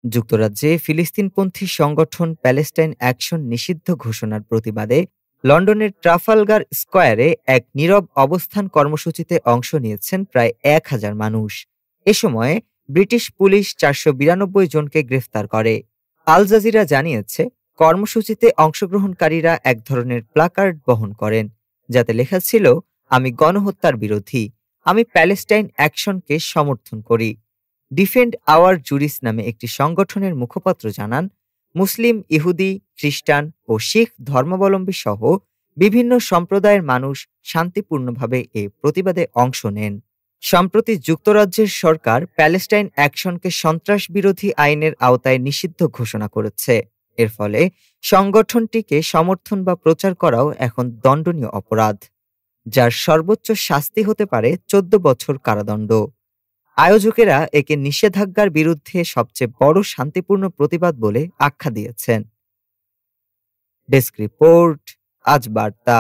যুক্তরাজ্যে ফিলিস্তিনপন্থী সংগঠন Palestine action নিষিদ্ধ ঘোষণার প্রতিবাদে লন্ডনের ট্রাফালগার স্কয়ারে এক নীরব অবস্থান কর্মসূচিতে অংশ নিয়েছেন প্রায় ১,০০০ মানুষ। এ সময়ে ব্রিটিশ পুলিশ ৪৯২ জনকে গ্রেফতার করে। আল জাজিরা জানিয়েছে, কর্মসূচিতে অংশগ্রহণকারীরা এক ধরনের প্লাকার্ড বহন করেন, যাতে লেখা ছিল, আমি গণহত্যার বিরোধী, আমি প্যালেস্টাইন অ্যাকশনকে সমর্থন করি। ডিফেন্ড আওয়ার জুরিস নামে একটি সংগঠনের মুখপাত্র জানান, মুসলিম, ইহুদি, খ্রিস্টান ও শিখ ধর্মাবলম্বী সহ বিভিন্ন সম্প্রদায়ের মানুষ শান্তিপূর্ণভাবে এ প্রতিবাদে অংশ নেন। সম্প্রতি যুক্তরাজ্যের সরকার প্যালেস্টাইন অ্যাকশনকে সন্ত্রাস বিরোধী আইনের আওতায় নিষিদ্ধ ঘোষণা করেছে। এর ফলে সংগঠনটিকে সমর্থন বা প্রচার করাও এখন দণ্ডনীয় অপরাধ, যার সর্বোচ্চ শাস্তি হতে পারে ১৪ বছর কারাদণ্ড। আয়োজকেরা একে নিষেধাজ্ঞার বিরুদ্ধে সবচেয়ে বড় শান্তিপূর্ণ প্রতিবাদ বলে আখ্যা দিয়েছেন। ডেস্ক রিপোর্ট, আজ বার্তা।